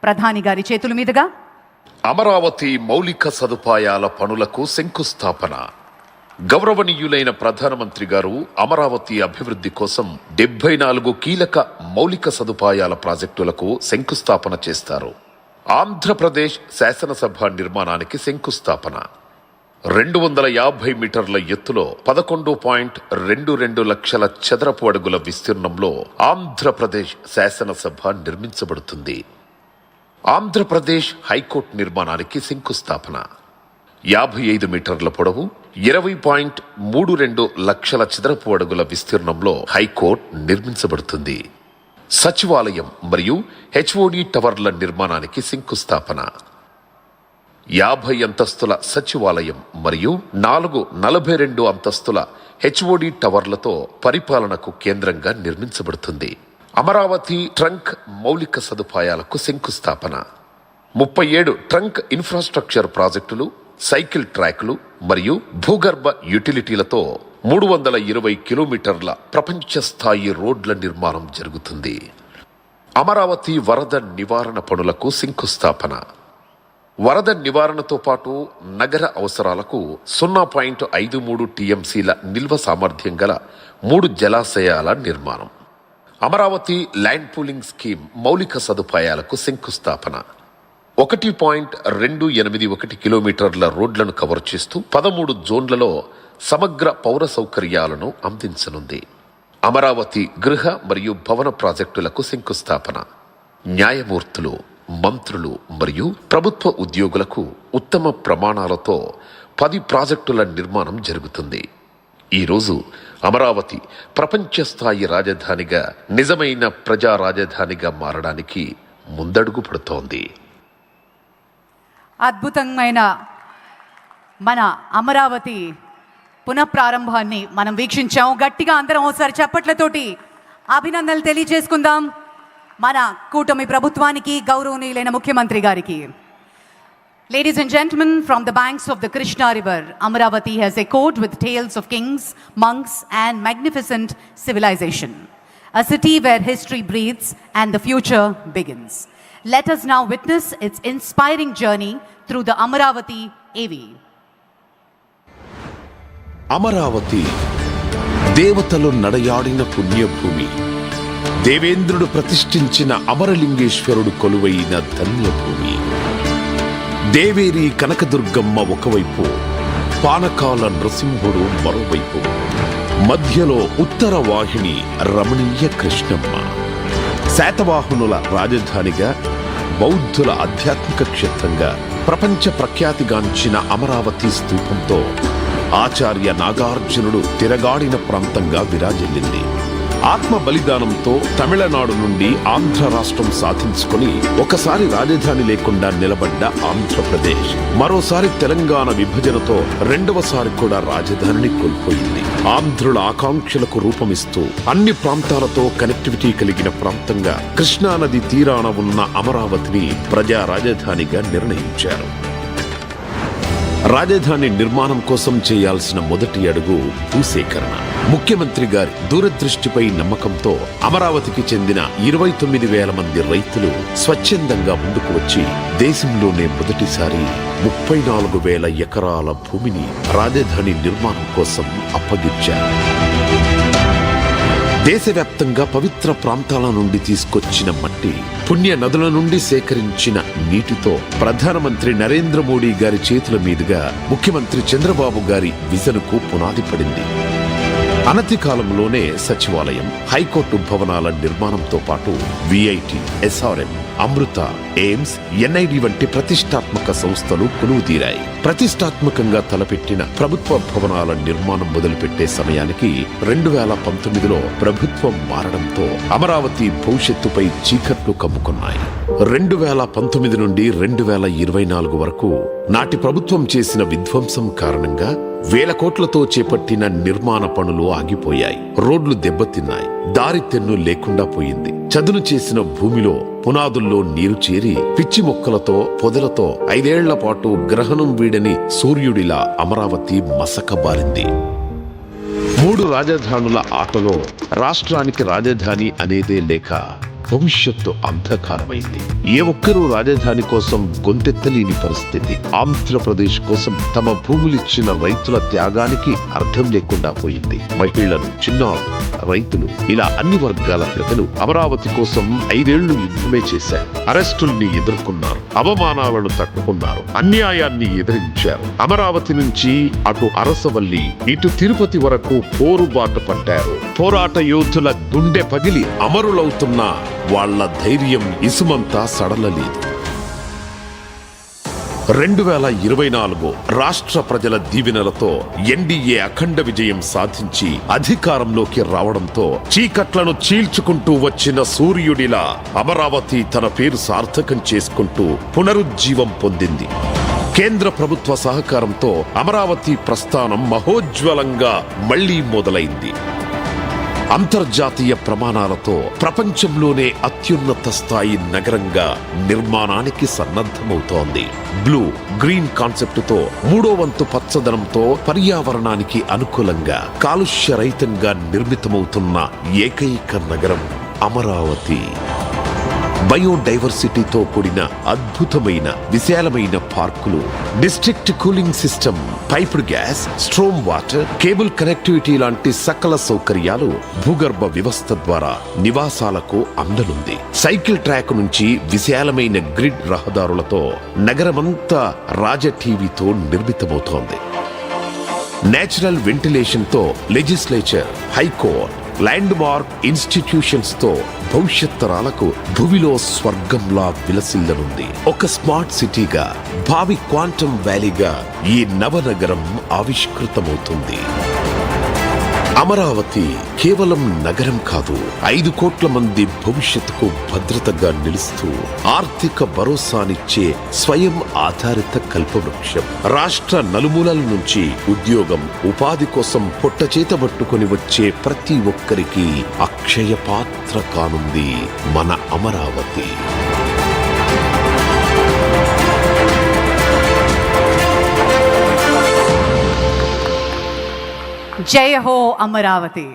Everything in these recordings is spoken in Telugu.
ప్రధాని గారి చేతుల మీదుగా అమరావతి మౌలిక సదుపాయాల పనులకు శంకుస్థాపన. గౌరవనీయులైన ప్రధానమంత్రి గారు అమరావతి అభివృద్ధి కోసం 74 కీలక మౌలిక సదుపాయాల ప్రాజెక్టులకు శంకుస్థాపన చేస్తారు. ఆంధ్రప్రదేశ్ శాసనసభ నిర్మాణానికి శంకుస్థాపన. 250 మీటర్ల ఎత్తులో 11.22 లక్షల చదరపు అడుగుల విస్తీర్ణంలో ఆంధ్రప్రదేశ్ శాసనసభ నిర్మించబడుతుంది. ఆంధ్రప్రదేశ్ హైకోర్టు నిర్మాణానికి శంకుస్థాపన. 55 మీటర్ల పొడవు 20.32 లక్షల చదరపు అడుగుల విస్తీర్ణంలో హైకోర్టు నిర్మించబడుతుంది. సచివాలయం మరియు హెచ్ఓడి టవర్ల నిర్మాణానికి శంకుస్థాపన. 50 అంతస్తుల సచివాలయం మరియు 42 అంతస్తుల హెచ్ఓడి టవర్లతో పరిపాలనకు కేంద్రంగా నిర్మించబడుతుంది. అమరావతి ట్రంక్ మౌలిక సదుపాయాలకు శంకుస్థాపన. 37 ట్రంక్ ఇన్ఫ్రాస్ట్రక్చర్ ప్రాజెక్టులు, సైకిల్ ట్రాక్లు మరియు భూగర్భ యుటిలిటీలతో 320 కిలోమీటర్ల ప్రపంచ స్థాయి రోడ్ల నిర్మాణం జరుగుతుంది. అమరావతి వరద నివారణ పనులకు శంకుస్థాపన. వరద నివారణతో పాటు నగర అవసరాలకు 0.53 టీఎంసీల నిల్వ సామర్థ్యం గల 3 జలాశయాల నిర్మాణం. అమరావతి ల్యాండ్ పూలింగ్ స్కీమ్ మౌలిక సదుపాయాలకు శంకుస్థాపన. 1.281 కిలోమీటర్ల రోడ్లను కవర్ చేస్తూ 13 జోన్లలో సమగ్ర పౌర సౌకర్యాలను అందించనుంది. అమరావతి గృహ మరియు భవన ప్రాజెక్టులకు శంకుస్థాపన. న్యాయమూర్తులు, మంత్రులు మరియు ప్రభుత్వ ఉద్యోగులకు ఉత్తమ ప్రమాణాలతో 10 ప్రాజెక్టుల నిర్మాణం జరుగుతుంది. ఈరోజు అమరావతి ప్రపంచ స్థాయి రాజధానిగా, నిజమైన ప్రజా రాజధానిగా మారడానికి ముందడుగు పడుతోంది. అద్భుతమైన మన అమరావతి పునఃప్రారంభాన్ని మనం వీక్షించాం. గట్టిగా అందరం ఒకసారి చప్పట్లతోటి అభినందనలు తెలియజేసుకుందాం మన కూటమి ప్రభుత్వానికి, గౌరవనీయులైన ముఖ్యమంత్రి గారికి. Ladies and gentlemen, from the banks of the Krishna River, Amaravati has echoed with tales of kings, monks and magnificent civilization. A city where history breathes and the future begins. Let us now witness its inspiring journey through the Amaravati AV. Amaravati దేవతలు నడయాడిన పుణ్యభూమి. దేవేంద్రుడు ప్రతిష్ఠించిన అమరలింగేశ్వరుడు కొలువైన ధన్యభూమి. దేవేరి కనకదుర్గమ్మ ఒకవైపు, పానకాల నృసింహుడు మరోవైపు, మధ్యలో ఉత్తర వాహిని రమణీయ కృష్ణమ్మ. శాతవాహనుల రాజధానిగా, బౌద్ధుల ఆధ్యాత్మిక క్షేత్రంగా ప్రపంచ ప్రఖ్యాతిగాంచిన అమరావతి స్తూపంతో ఆచార్య నాగార్జునుడు తిరగాడిన ప్రాంతంగా విరాజిల్లింది. ఆత్మ బలిదానంతో తమిళనాడు నుండి ఆంధ్ర రాష్ట్రం సాధించుకొని ఒకసారి రాజధాని లేకుండా నిలబడ్డ ఆంధ్రప్రదేశ్ మరోసారి తెలంగాణ విభజనతో రెండవసారి కూడా రాజధానిని కోల్పోయింది. ఆంధ్రుల ఆకాంక్షలకు రూపమిస్తూ అన్ని ప్రాంతాలతో కనెక్టివిటీ కలిగిన ప్రాంతంగా కృష్ణానది తీరాన ఉన్న అమరావతిని ప్రజా రాజధానిగా నిర్ణయించారు. రాజధాని నిర్మాణం కోసం చేయాల్సిన మొదటి అడుగు భూసేకరణ. ముఖ్యమంత్రి గారి దూరదృష్టిపై నమ్మకంతో అమరావతికి చెందిన 29,000 మంది రైతులు స్వచ్ఛందంగా ముందుకు వచ్చి దేశంలోనే మొదటిసారి 34,000 ఎకరాల భూమిని రాజధాని నిర్మాణం కోసం అప్పగించారు. దేశవ్యాప్తంగా పవిత్ర ప్రాంతాల నుండి తీసుకొచ్చిన మట్టి, పుణ్య నదుల నుండి సేకరించిన నీటితో ప్రధానమంత్రి నరేంద్ర మోడీ గారి చేతుల మీదుగా ముఖ్యమంత్రి చంద్రబాబు గారి విజన్కు పునాది పడింది. అనతి కాలంలోనే సచివాలయం, హైకోర్టు భవనాల నిర్మాణంతో పాటు విఐటి, ఎస్ఆర్ఎం, అమృత, ఎయిమ్స్, ఎన్ఐడి వంటి ప్రతిష్టాత్మక సంస్థలు కొలువుదీరాయి. ప్రతిష్టాత్మకంగా తలపెట్టిన ప్రభుత్వ భవనాల నిర్మాణం మొదలుపెట్టే సమయానికి 2019లో ప్రభుత్వం మారడంతో అమరావతి భవిష్యత్తుపై చీకట్లు కమ్ముకున్నాయి. 2019 నుండి 2024 వరకు నాటి ప్రభుత్వం చేసిన విధ్వంసం కారణంగా వేల కోట్లతో చేపట్టిన నిర్మాణ పనులు ఆగిపోయాయి. రోడ్లు దెబ్బతిన్నాయి. దారి తెన్ను లేకుండా పోయింది. చదును చేసిన భూమిలో పునాదుల్లో నీరు చేరి పిచ్చి మొక్కలతో, పొదలతో 5 ఏళ్ల పాటు గ్రహణం వీడని సూర్యుడిలా అమరావతి మసకబారింది. 3 రాజధానుల ఆటలో రాష్ట్రానికి రాజధాని అనేదే లేక భవిష్యత్తు అంధకారమైంది. ఏ ఒక్కరూ రాజధాని కోసం గొంతెత్తలేని పరిస్థితి. ఆంధ్రప్రదేశ్ కోసం తమ భూములిచ్చిన రైతుల త్యాగానికి అర్థం లేకుండా పోయింది. మహిళలు, చిన్నారులు, రైతులు, ఇలా అన్ని వర్గాల ప్రజలు అమరావతి కోసం 5 ఏళ్లు యుద్ధమే చేశారు. అరెస్టుల్ని ఎదుర్కొన్నారు, అవమానాలను తట్టుకున్నారు, అన్యాయాన్ని ఎదిరించారు. అమరావతి నుంచి అటు అరసవల్లి, ఇటు తిరుపతి వరకు పోరుబాట పట్టారు. పోరాట యోధుల గుండె పగిలి అమరులవుతున్న వాళ్ళ ధైర్యం ఇసుమంతా సడలలేదు. 2024 రాష్ట్ర ప్రజల దీవెనలతో ఎన్డీఏ అఖండ విజయం సాధించి అధికారంలోకి రావడంతో చీకట్లను చీల్చుకుంటూ వచ్చిన సూర్యుడిలా అమరావతి తన పేరు సార్థకం చేసుకుంటూ పునరుజ్జీవం పొందింది. కేంద్ర ప్రభుత్వ సహకారంతో అమరావతి ప్రస్థానం మహోజ్వలంగా మళ్లీ మొదలైంది. అంతర్జాతీయ ప్రమాణాలతో ప్రపంచంలోనే అత్యున్నత స్థాయి నగరంగా నిర్మాణానికి సన్నద్ధమవుతోంది. బ్లూ గ్రీన్ కాన్సెప్టుతో 3వ వంతు పచ్చదనంతో పర్యావరణానికి అనుకూలంగా కాలుష్య రహితంగా నిర్మితమవుతున్న ఏకైక నగరం అమరావతి. బయోడైవర్సిటీతో కూడిన అద్భుతమైన విశాలమైన పార్కులు, district cooling system, piped gas, storm water, cable connectivity లాంటి సకల సౌకర్యాలు భూగర్భ వ్యవస్థ ద్వారా నివాసాలకు అందనుంది. సైకిల్ ట్రాక్ నుంచి విశాలమైన గ్రిడ్ రహదారులతో నగరమంతా రాజటీవీతో నిర్మితమవుతోంది. నేచురల్ వెంటిలేషన్ తో legislature, high court, land mark institutions తో భవిష్యత్ తరాలకు భూమిలో స్వర్గంలా విలసిల్లనుంది. ఒక స్మార్ట్ సిటీగా, భావి క్వాంటమ్ వ్యాలీగా ఈ నవనగరం ఆవిష్కృతమవుతుంది. అమరావతి కేవలం నగరం కాదు, 5 కోట్ల మంది భవిష్యత్తుకు భద్రతగా నిలుస్తూ ఆర్థిక భరోసానిచ్చే స్వయం ఆధారిత కల్పవృక్షం. రాష్ట్ర నలుమూలల నుంచి ఉద్యోగం, ఉపాధి కోసం పొట్టచేతబట్టుకొని వచ్చే ప్రతి ఒక్కరికి అక్షయ పాత్ర కానుంది మన Amaravati. Jai Ho Amaravati.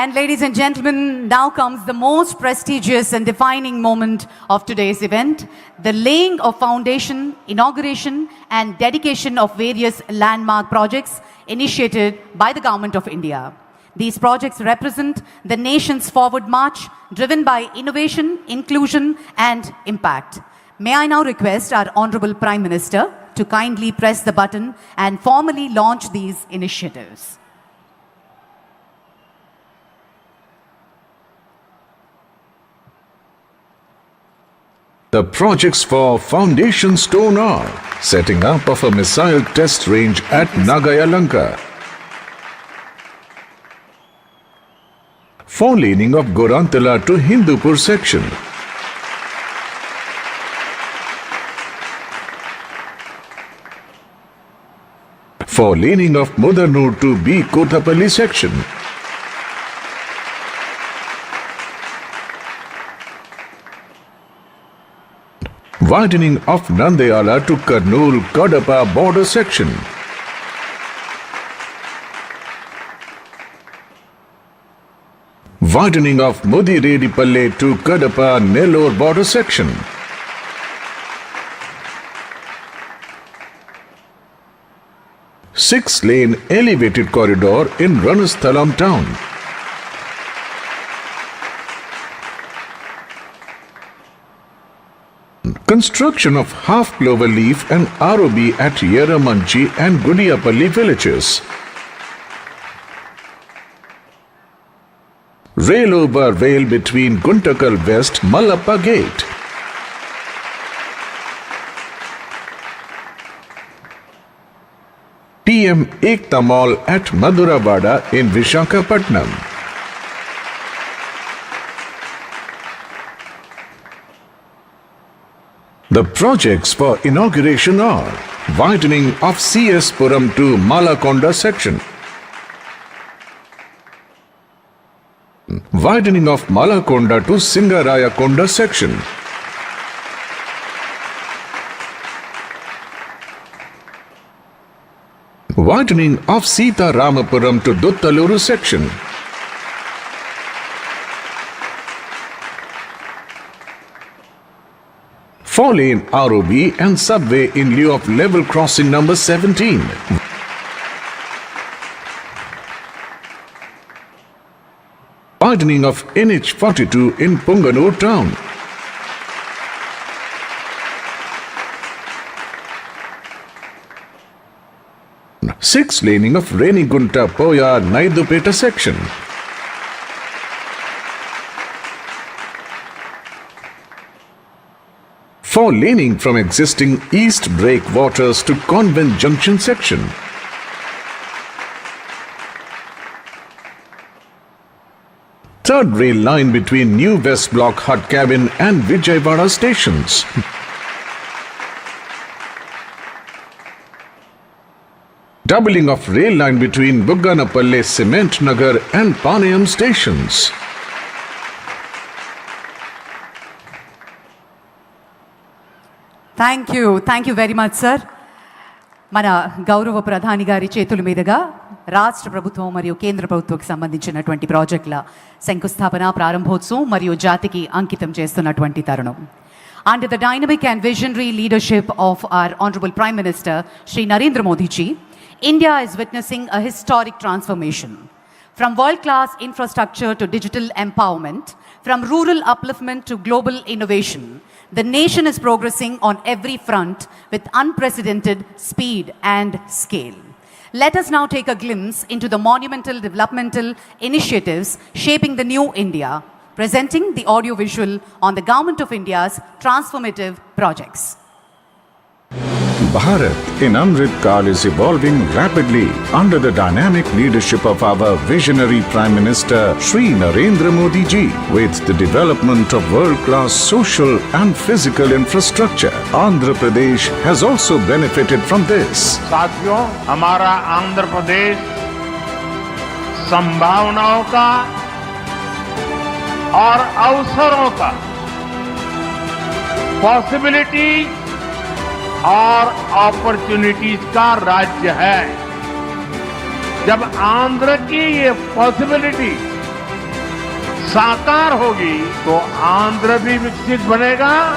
And ladies and gentlemen, now comes the most prestigious and defining moment of today's event, the laying of foundation, inauguration and dedication of various landmark projects initiated by the Government of India. These projects represent the nation's forward march driven by innovation, inclusion and impact. May I now request our Honorable Prime Minister to kindly press the button and formally launch these initiatives. The projects for Foundation Stone are setting up of a missile test range at Nagayalanka, four-laning of Gorantala to Hindupur section, four-laning of Mudanur to B. Kotapalli section, widening of Nandayala to Kurnool Kadapa border section, widening of Mudiredipalli to Kadapa Nellore border section, six-lane elevated corridor in Ranasthalam town, construction of half clover leaf and ROB at Yeramanchi and Gudiyapalli villages, rail over rail between Guntakal West Mallappa Gate, PM Ekta Mall at Maduravada in Vishakhapatnam, the projects for inauguration are widening of CS Puram to Malakonda section, widening of Malakonda to Singarayakonda section, widening of Sita Ramapuram to Duttaluru section, 4-lane ROB and subway in lieu of level crossing number 17. Widening of NH42 in Punganur town. Six laning of Renigunta Poya Naidupeta section. Four laning from existing East Breakwaters to Convent Junction section. Third rail line between New West Block Hut Cabin and Vijayawada stations. Doubling of rail line between Bugganapalle Cement Nagar and Panayam stations. Thank you very much sir. మన గౌరవ ప్రధాని గారి చేతుల మీదుగా రాష్ట్ర ప్రభుత్వం మరియు కేంద్ర ప్రభుత్వంకి సంబంధించినటువంటి ప్రాజెక్టుల శంకుస్థాపన, ప్రారంభోత్సవం మరియు జాతికి అంకితం చేస్తున్నటువంటి తరుణం. Under the dynamic and visionary leadership of our Honorable Prime Minister Shri Narendra Modi ji, India is witnessing a historic transformation. From world-class infrastructure to digital empowerment, from rural upliftment to global innovation, the nation is progressing on every front with unprecedented speed and scale. Let us now take a glimpse into the monumental developmental initiatives shaping the new India, presenting the audio-visual on the Government of India's transformative projects. Bharat in Amrit Kaal is evolving rapidly under the dynamic leadership of our visionary Prime Minister Shri Narendra Modi ji. With the development of world-class social and physical infrastructure, Andhra Pradesh has also benefited from this. साथियों, हमारा आंध्र प्रदेश संभावनाओं का और अवसरों का, पॉसिबिलिटी और अपॉर्चुनिटीज का राज्य है. जब आंध्र की ये पॉसिबिलिटी साकार होगी तो आंध्र भी विकसित बनेगा